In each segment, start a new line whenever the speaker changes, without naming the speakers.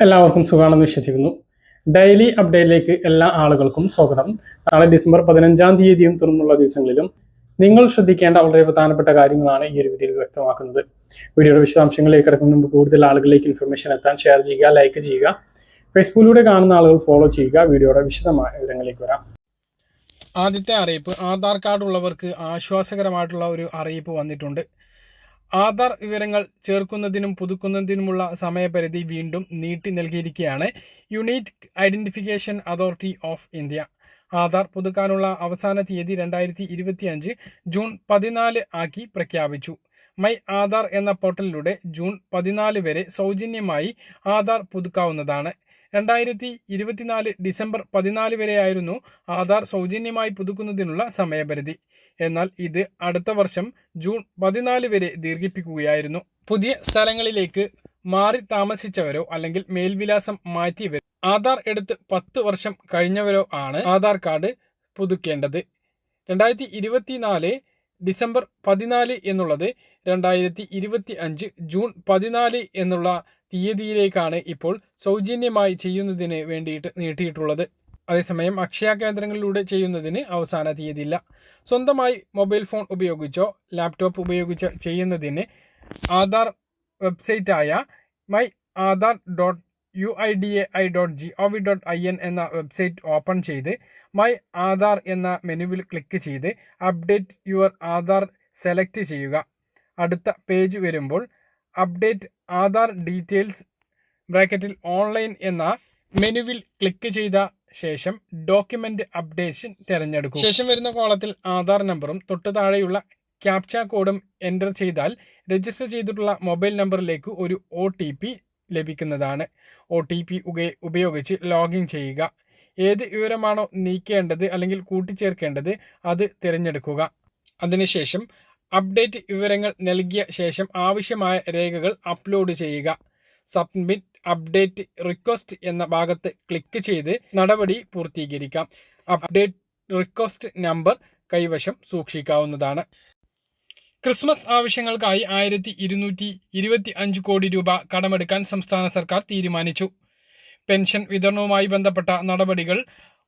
എല്ലാവർക്കും സുഖമാണെന്ന് വിശ്വസിക്കുന്നു. ഡെയിലി അപ്ഡേറ്റിലേക്ക് എല്ലാ ആളുകൾക്കും സ്വാഗതം. നാളെ ഡിസംബർ 15-ാം തീയതിയും തുടർന്നുള്ള ദിവസങ്ങളിലും നിങ്ങൾ ശ്രദ്ധിക്കേണ്ട വളരെ പ്രധാനപ്പെട്ട കാര്യങ്ങളാണ് ഈ ഒരു വീഡിയോയിൽ വ്യക്തമാക്കുന്നത്. വീഡിയോയുടെ വിശദാംശങ്ങളിലേക്ക് കിടക്കുന്ന മുമ്പ് കൂടുതൽ ആളുകളിലേക്ക് ഇൻഫർമേഷൻ എത്താൻ ഷെയർ ചെയ്യുക, ലൈക്ക് ചെയ്യുക. ഫേസ്ബുക്കിലൂടെ കാണുന്ന ആളുകൾ ഫോളോ ചെയ്യുക. വീഡിയോയുടെ വിശദമായ വിവരങ്ങളിലേക്ക് വരാം.
ആദ്യത്തെ അറിയിപ്പ്, ആധാർ കാർഡ് ഉള്ളവർക്ക് ആശ്വാസകരമായിട്ടുള്ള ഒരു അറിയിപ്പ് വന്നിട്ടുണ്ട്. ആധാർ വിവരങ്ങൾ ചേർക്കുന്നതിനും പുതുക്കുന്നതിനുമുള്ള സമയപരിധി വീണ്ടും നീട്ടി നൽകിയിരിക്കുകയാണ്. Unique identification authority of India Aadhaar പുതുക്കാനുള്ള അവസാന തീയതി 2025 ജൂൺ 14 ആക്കി പ്രഖ്യാപിച്ചു. മൈ ആധാർ എന്ന പോർട്ടലിലൂടെ ജൂൺ 14 വരെ സൗജന്യമായി ആധാർ പുതുക്കാവുന്നതാണ്. 2024 ഡിസംബർ 14 വരെയായിരുന്നു ആധാർ സൗജന്യമായി പുതുക്കുന്നതിനുള്ള സമയപരിധി. എന്നാൽ ഇത് അടുത്ത വർഷം ജൂൺ 14 വരെ ദീർഘിപ്പിക്കുകയായിരുന്നു. പുതിയ സ്ഥലങ്ങളിലേക്ക് മാറി താമസിച്ചവരോ അല്ലെങ്കിൽ മേൽവിലാസം മാറ്റിയവരോ ആധാർ എടുത്ത് 10 വർഷം കഴിഞ്ഞവരോ ആണ് ആധാർ കാർഡ് പുതുക്കേണ്ടത്. 2024 ഡിസംബർ 14 എന്നുള്ളത് 2025 ജൂൺ 14 എന്നുള്ള തീയതിയിലേക്കാണ് ഇപ്പോൾ സൗജന്യമായി ചെയ്യുന്നതിന് വേണ്ടിയിട്ട് നീട്ടിയിട്ടുള്ളത്. അതേസമയം അക്ഷയ കേന്ദ്രങ്ങളിലൂടെ ചെയ്യുന്നതിന് അവസാന തീയതിയില്ല. സ്വന്തമായി മൊബൈൽ ഫോൺ ഉപയോഗിച്ചോ ലാപ്ടോപ്പ് ഉപയോഗിച്ചോ ചെയ്യുന്നതിന് ആധാർ വെബ്സൈറ്റായ myAadhar.uidai.gov.in എന്ന വെബ്സൈറ്റ് ഓപ്പൺ ചെയ്ത് മൈ ആധാർ എന്ന മെനുവിൽ ക്ലിക്ക് ചെയ്ത് അപ്ഡേറ്റ് യുവർ ആധാർ സെലക്ട് ചെയ്യുക. അടുത്ത പേജ് വരുമ്പോൾ അപ്ഡേറ്റ് ആധാർ ഡീറ്റെയിൽസ് ബ്രാക്കറ്റിൽ ഓൺലൈൻ എന്ന മെനുവിൽ ക്ലിക്ക് ചെയ്ത ശേഷം ഡോക്യുമെന്റ് അപ്ഡേഷൻ തിരഞ്ഞെടുക്കും. ശേഷം വരുന്ന കോളത്തിൽ ആധാർ നമ്പറും തൊട്ടു താഴെയുള്ള ക്യാപ്ച കോഡും എൻ്റർ ചെയ്താൽ രജിസ്റ്റർ ചെയ്തിട്ടുള്ള മൊബൈൽ നമ്പറിലേക്ക് ഒരു OTP ലഭിക്കുന്നതാണ്. OTP ഉപയോഗിച്ച് ലോഗിൻ ചെയ്യുക. ഏത് വിവരമാണോ നീക്കേണ്ടത് അല്ലെങ്കിൽ കൂട്ടിച്ചേർക്കേണ്ടത് അത് തിരഞ്ഞെടുക്കുക. അതിനുശേഷം അപ്ഡേറ്റ് വിവരങ്ങൾ നൽകിയ ശേഷം ആവശ്യമായ രേഖകൾ അപ്ലോഡ് ചെയ്യുക. സബ്മിറ്റ് അപ്ഡേറ്റ് റിക്വസ്റ്റ് എന്ന ഭാഗത്ത് ക്ലിക്ക് ചെയ്ത് നടപടി പൂർത്തീകരിക്കാം. അപ്ഡേറ്റ് റിക്വസ്റ്റ് നമ്പർ കൈവശം സൂക്ഷിക്കാവുന്നതാണ്. ക്രിസ്മസ് ആവശ്യങ്ങൾക്കായി 1225 കോടി രൂപ കടമെടുക്കാൻ സംസ്ഥാന സർക്കാർ തീരുമാനിച്ചു. പെൻഷൻ വിതരണവുമായി ബന്ധപ്പെട്ട നടപടികൾ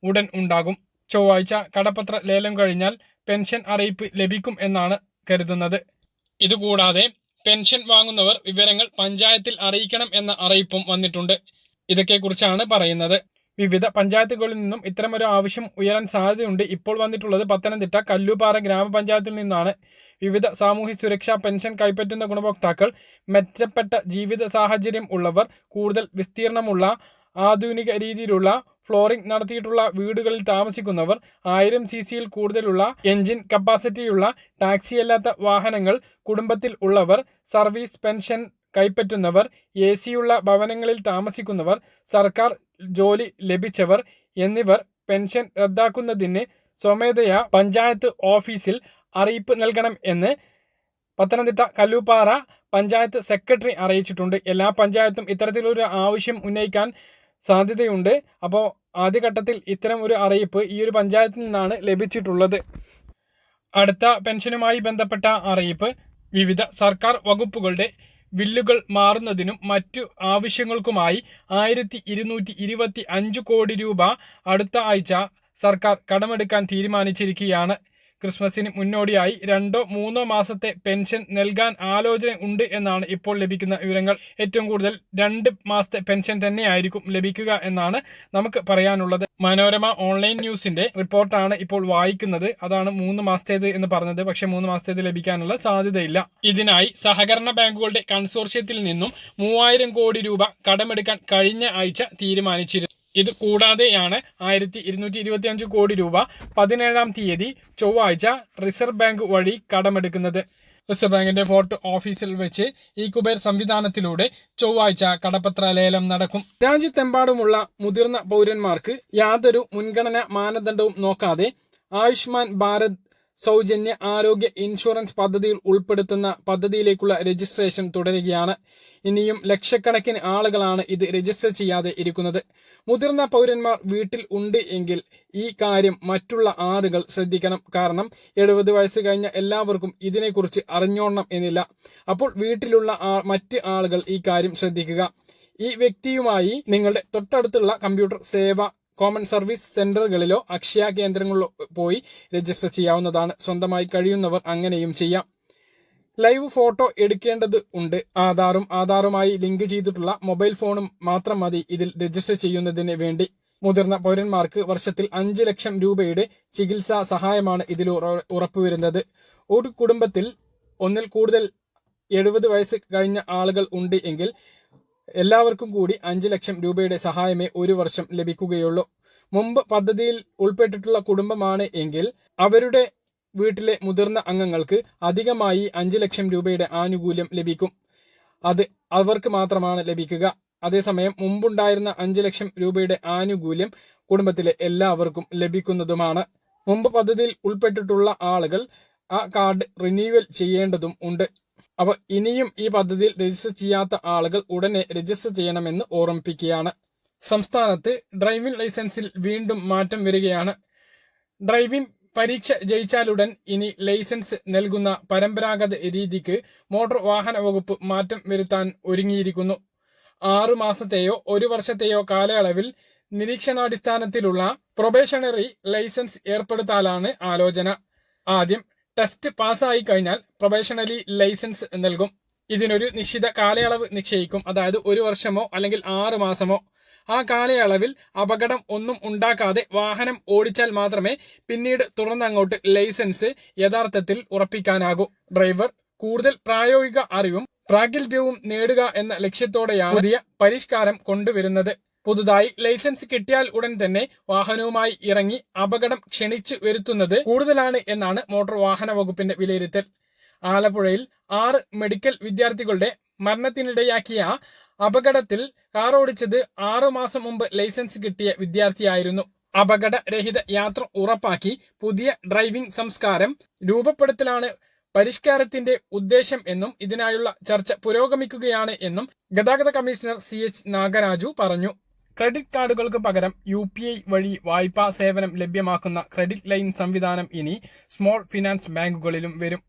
ഉടൻ ഉണ്ടാകും. ചൊവ്വാഴ്ച കടപ്പത്ര ലേലം കഴിഞ്ഞാൽ പെൻഷൻ അറിയിപ്പ് ലഭിക്കും എന്നാണ് കരുതുന്നത്. ഇതുകൂടാതെ പെൻഷൻ വാങ്ങുന്നവർ വിവരങ്ങൾ പഞ്ചായത്തിൽ അറിയിക്കണം എന്ന അറിയിപ്പും വന്നിട്ടുണ്ട്. ഇതൊക്കെക്കുറിച്ചാണ് പറയുന്നത്. വിവിധ പഞ്ചായത്തുകളിൽ നിന്നും ഇത്തരമൊരു ആവശ്യം ഉയരാൻ സാധ്യതയുണ്ട്. ഇപ്പോൾ വന്നിട്ടുള്ളത് പത്തനംതിട്ട കല്ലൂപ്പാറ ഗ്രാമപഞ്ചായത്തിൽ നിന്നാണ്. വിവിധ സാമൂഹ്യ സുരക്ഷാ പെൻഷൻ കൈപ്പറ്റുന്ന ഗുണഭോക്താക്കൾ, മെച്ചപ്പെട്ട ജീവിത സാഹചര്യം ഉള്ളവർ, കൂടുതൽ വിസ്തീർണമുള്ള ആധുനിക രീതിയിലുള്ള ഫ്ലോറിംഗ് നടത്തിയിട്ടുള്ള വീടുകളിൽ താമസിക്കുന്നവർ, 1000 cc കൂടുതലുള്ള എഞ്ചിൻ കപ്പാസിറ്റിയുള്ള ടാക്സിയല്ലാത്ത വാഹനങ്ങൾ കുടുംബത്തിൽ ഉള്ളവർ, സർവീസ് പെൻഷൻ കൈപ്പറ്റുന്നവർ, AC-യുള്ള ഭവനങ്ങളിൽ താമസിക്കുന്നവർ, സർക്കാർ ജോലി ലഭിച്ചവർ എന്നിവർ പെൻഷൻ റദ്ദാക്കുന്നതിന് സ്വമേധയാ പഞ്ചായത്ത് ഓഫീസിൽ അറിയിപ്പ് നൽകണം എന്ന് പത്തനംതിട്ട കല്ലൂപ്പാറ പഞ്ചായത്ത് സെക്രട്ടറി അറിയിച്ചിട്ടുണ്ട്. എല്ലാ പഞ്ചായത്തും ഇത്തരത്തിലൊരു ആവശ്യം ഉന്നയിക്കാൻ സാധ്യതയുണ്ട്. അപ്പോൾ ആദ്യഘട്ടത്തിൽ ഇത്തരം ഒരു അറിയിപ്പ് ഈ ഒരു പഞ്ചായത്തിൽ നിന്നാണ് ലഭിച്ചിട്ടുള്ളത്. അടുത്ത പെൻഷനുമായി ബന്ധപ്പെട്ട അറിയിപ്പ്, വിവിധ സർക്കാർ വകുപ്പുകളുടെ ബില്ലുകൾ മാറുന്നതിനും മറ്റു ആവശ്യങ്ങൾക്കുമായി 1225 കോടി രൂപ അടുത്ത ആഴ്ച സർക്കാർ കടമെടുക്കാൻ തീരുമാനിച്ചിരിക്കുകയാണ്. ക്രിസ്മസിന് മുന്നോടിയായി 2-3 മാസത്തെ പെൻഷൻ നൽകാൻ ആലോചന ഉണ്ട് എന്നാണ് ഇപ്പോൾ ലഭിക്കുന്ന വിവരങ്ങൾ. ഏറ്റവും കൂടുതൽ 2 മാസത്തെ പെൻഷൻ തന്നെയായിരിക്കും ലഭിക്കുക എന്നാണ് നമുക്ക് പറയാനുള്ളത്. മനോരമ ഓൺലൈൻ ന്യൂസിന്റെ റിപ്പോർട്ടാണ് ഇപ്പോൾ വായിക്കുന്നത്. അതാണ് 3 മാസത്തേത് എന്ന് പറഞ്ഞത്. പക്ഷെ 3 മാസത്തേത് ലഭിക്കാനുള്ള സാധ്യതയില്ല. ഇതിനായി സഹകരണ ബാങ്കുകളുടെ കൺസോർഷ്യത്തിൽ നിന്നും 3000 കോടി രൂപ കടമെടുക്കാൻ കഴിഞ്ഞ ആഴ്ച തീരുമാനിച്ചിരുന്നു. ഇത് കൂടാതെയാണ് 1225 കോടി രൂപ 17-ാം തീയതി ചൊവ്വാഴ്ച റിസർവ് ബാങ്ക് വഴി കടമെടുക്കുന്നത്. റിസർവ് ബാങ്കിന്റെ ഫോർട്ട് ഓഫീസിൽ വെച്ച് ഈ കുബേർ സംവിധാനത്തിലൂടെ ചൊവ്വാഴ്ച കടപ്പത്ര ലേലം നടക്കും. രാജ്യത്തെമ്പാടുമുള്ള മുതിർന്ന പൗരന്മാർക്ക് യാതൊരു മുൻഗണനാ മാനദണ്ഡവും നോക്കാതെ ആയുഷ്മാൻ ഭാരത് സൗജന്യ ആരോഗ്യ ഇൻഷുറൻസ് പദ്ധതിയിൽ ഉൾപ്പെടുത്തുന്ന പദ്ധതിയിലേക്കുള്ള രജിസ്ട്രേഷൻ തുടരുകയാണ്. ഇനിയും ലക്ഷക്കണക്കിന് ആളുകളാണ് ഇത് രജിസ്റ്റർ ചെയ്യാതെ ഇരിക്കുന്നത്. മുതിർന്ന പൗരന്മാർ വീട്ടിൽ ഉണ്ട് എങ്കിൽ ഈ കാര്യം മറ്റുള്ള ആളുകൾ ശ്രദ്ധിക്കണം. കാരണം 70 വയസ്സ് കഴിഞ്ഞ എല്ലാവർക്കും ഇതിനെക്കുറിച്ച് അറിഞ്ഞോണം എന്നില്ല. അപ്പോൾ വീട്ടിലുള്ള മറ്റ് ആളുകൾ ഈ കാര്യം ശ്രദ്ധിക്കുക. ഈ വ്യക്തിയുമായി നിങ്ങളുടെ തൊട്ടടുത്തുള്ള കമ്പ്യൂട്ടർ സേവ കോമൺ സർവീസ് സെന്ററുകളിലോ അക്ഷയ കേന്ദ്രങ്ങളിലോ പോയി രജിസ്റ്റർ ചെയ്യാവുന്നതാണ്. സ്വന്തമായി കഴിയുന്നവർ അങ്ങനെയും ചെയ്യാം. ലൈവ് ഫോട്ടോ എടുക്കേണ്ടത് ഉണ്ട്. ആധാറുമായി ലിങ്ക് ചെയ്തിട്ടുള്ള മൊബൈൽ ഫോണും മാത്രം മതി ഇതിൽ രജിസ്റ്റർ ചെയ്യുന്നതിന് വേണ്ടി. മുതിർന്ന പൗരന്മാർക്ക് വർഷത്തിൽ 5 ലക്ഷം രൂപയുടെ ചികിത്സാ സഹായമാണ് ഇതിൽ ഉറപ്പുവരുന്നത്. ഒരു കുടുംബത്തിൽ ഒന്നിൽ കൂടുതൽ 70 വയസ്സ് കഴിഞ്ഞ ആളുകൾ ഉണ്ട് എങ്കിൽ എല്ലാവർക്കും കൂടി 5 ലക്ഷം രൂപയുടെ സഹായമേ ഒരു വർഷം ലഭിക്കുകയുള്ളൂ. മുമ്പ് പദ്ധതിയിൽ ഉൾപ്പെട്ടിട്ടുള്ള കുടുംബമാണ് എങ്കിൽ അവരുടെ വീട്ടിലെ മുതിർന്ന അംഗങ്ങൾക്ക് അധികമായി 5 ലക്ഷം രൂപയുടെ ആനുകൂല്യം ലഭിക്കും. അത് അവർക്ക് മാത്രമാണ് ലഭിക്കുക. അതേസമയം മുമ്പുണ്ടായിരുന്ന 5 ലക്ഷം രൂപയുടെ ആനുകൂല്യം കുടുംബത്തിലെ എല്ലാവർക്കും ലഭിക്കുന്നതുമാണ്. മുമ്പ് പദ്ധതിയിൽ ഉൾപ്പെട്ടിട്ടുള്ള ആളുകൾ ആ കാർഡ് റിന്യൂവൽ ചെയ്യേണ്ടതും ഉണ്ട്. അപ്പോൾ ഇനിയും ഈ പദ്ധതിയിൽ രജിസ്റ്റർ ചെയ്യാത്ത ആളുകൾ ഉടനെ രജിസ്റ്റർ ചെയ്യണമെന്ന് ഓർമ്മിപ്പിക്കുകയാണ്. സംസ്ഥാനത്ത് ഡ്രൈവിംഗ് ലൈസൻസിൽ വീണ്ടും മാറ്റം വരികയാണ്. ഡ്രൈവിംഗ് പരീക്ഷ ജയിച്ചാലുടൻ ഇനി ലൈസൻസ് നൽകുന്ന പരമ്പരാഗത രീതിക്ക് മോട്ടോർ വാഹന വകുപ്പ് മാറ്റം വരുത്താൻ ഒരുങ്ങിയിരിക്കുന്നു. 6 മാസത്തെയോ 1 വർഷത്തെയോ കാലയളവിൽ നിരീക്ഷണാടിസ്ഥാനത്തിലുള്ള പ്രൊബേഷണറി ലൈസൻസ് ഏർപ്പെടുത്താനാണ് ആലോചന. ആദ്യം ടെസ്റ്റ് പാസ്സായി കഴിഞ്ഞാൽ പ്രൊബേഷണറി ലൈസൻസ് നൽകും. ഇതിനൊരു നിശ്ചിത കാലയളവ് നിശ്ചയിക്കും. അതായത് 1 വർഷമോ അല്ലെങ്കിൽ 6 മാസമോ. ആ കാലയളവിൽ അപകടം ഒന്നും ഉണ്ടാക്കാതെ വാഹനം ഓടിച്ചാൽ മാത്രമേ പിന്നീട് തുടർന്നങ്ങോട്ട് ലൈസൻസ് യഥാർത്ഥത്തിൽ ഉറപ്പിക്കാനാകൂ. ഡ്രൈവർ കൂടുതൽ പ്രായോഗിക അറിവും പ്രാഗൽഭ്യവും നേടുക എന്ന ലക്ഷ്യത്തോടെയാണ് പുതിയ പരിഷ്കാരം കൊണ്ടുവരുന്നത്. പുതുതായി ലൈസൻസ് കിട്ടിയാൽ ഉടൻ തന്നെ വാഹനവുമായി ഇറങ്ങി അപകടം ക്ഷണിച്ചു വരുത്തുന്നത് കൂടുതലാണ് എന്നാണ് മോട്ടോർ വാഹന വകുപ്പിന്റെ വിലയിരുത്തൽ. ആലപ്പുഴയിൽ 6 മെഡിക്കൽ വിദ്യാർത്ഥികളുടെ മരണത്തിനിടയാക്കിയ അപകടത്തിൽ കാർ ഓടിച്ചത് 6 മാസം മുമ്പ് ലൈസൻസ് കിട്ടിയ വിദ്യാർത്ഥിയായിരുന്നു. അപകടരഹിത യാത്ര ഉറപ്പാക്കി പുതിയ ഡ്രൈവിംഗ് സംസ്കാരം രൂപപ്പെടുത്തലാണ് പരിഷ്കാരത്തിന്റെ ഉദ്ദേശം എന്നും ഇതിനായുള്ള ചർച്ച പുരോഗമിക്കുകയാണ് എന്നും ഗതാഗത കമ്മീഷണർ CH നാഗരാജു പറഞ്ഞു. ക്രെഡിറ്റ് കാർഡുകൾക്ക് പകരം UPI വഴി വായ്പാ സേവനം ലഭ്യമാക്കുന്ന ക്രെഡിറ്റ് ലൈൻ സംവിധാനം ഇനി സ്മോൾ ഫിനാൻസ് ബാങ്കുകളിലും വരും.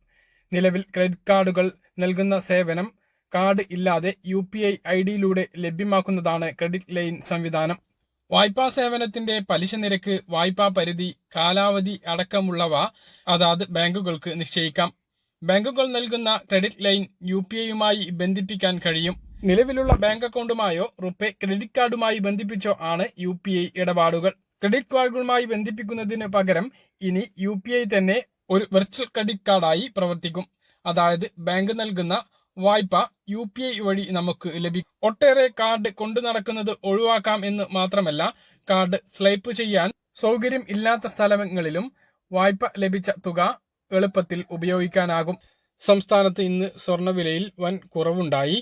നിലവിൽ ക്രെഡിറ്റ് കാർഡുകൾ നൽകുന്ന സേവനം കാർഡ് ഇല്ലാതെ UPI IDയിലൂടെ ലഭ്യമാക്കുന്നതാണ് ക്രെഡിറ്റ് ലൈൻ സംവിധാനം. വായ്പാ സേവനത്തിന്റെ പലിശ നിരക്ക്, വായ്പാ പരിധി, കാലാവധി അടക്കമുള്ളവ അതാത് ബാങ്കുകൾക്ക് നിശ്ചയിക്കാം. ബാങ്കുകൾ നൽകുന്ന ക്രെഡിറ്റ് ലൈൻ UPIയുമായി ബന്ധിപ്പിക്കാൻ കഴിയും. നിലവിലുള്ള ബാങ്ക് അക്കൗണ്ടുമായോ റുപേ ക്രെഡിറ്റ് കാർഡുമായി ബന്ധിപ്പിച്ചോ ആണ് UPI ഇടപാടുകൾ. ക്രെഡിറ്റ് കാർഡുകളുമായി ബന്ധിപ്പിക്കുന്നതിന് പകരം ഇനി UPI തന്നെ ഒരു വെർച്വൽ ക്രെഡിറ്റ് കാർഡായി പ്രവർത്തിക്കും. അതായത് ബാങ്ക് നൽകുന്ന വായ്പ UPI വഴി നമുക്ക് ലഭിക്കും. ഒട്ടേറെ കാർഡ് കൊണ്ടു നടക്കുന്നത് ഒഴിവാക്കാം എന്ന് മാത്രമല്ല, കാർഡ് സ്വൈപ്പ് ചെയ്യാൻ സൗകര്യം ഇല്ലാത്ത സ്ഥലങ്ങളിലും വായ്പ ലഭിച്ച തുക എളുപ്പത്തിൽ ഉപയോഗിക്കാനാകും. സംസ്ഥാനത്ത് ഇന്ന് സ്വർണ്ണവിലയിൽ വൻ കുറവുണ്ടായി.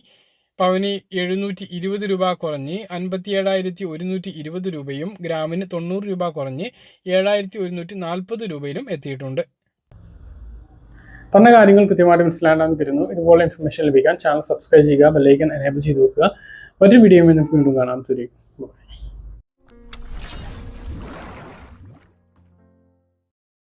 പവന് 720 രൂപ കുറഞ്ഞ് 57,120 രൂപയും ഗ്രാമിന് 90 രൂപ കുറഞ്ഞ് 7,140 രൂപയിലും എത്തിയിട്ടുണ്ട്.
പറഞ്ഞ കാര്യങ്ങൾ കൃത്യമായിട്ട് മനസ്സിലാകാൻ തരുന്നു. ഇതുപോലെ ഇൻഫർമേഷൻ ലഭിക്കാൻ ചാനൽ സബ്സ്ക്രൈബ് ചെയ്യുക, ബെല്ലൈക്കൺ എനേബിൾ ചെയ്ത് വെക്കുക. ഒരു വീഡിയോയിൽ നമുക്ക് വീണ്ടും കാണാം.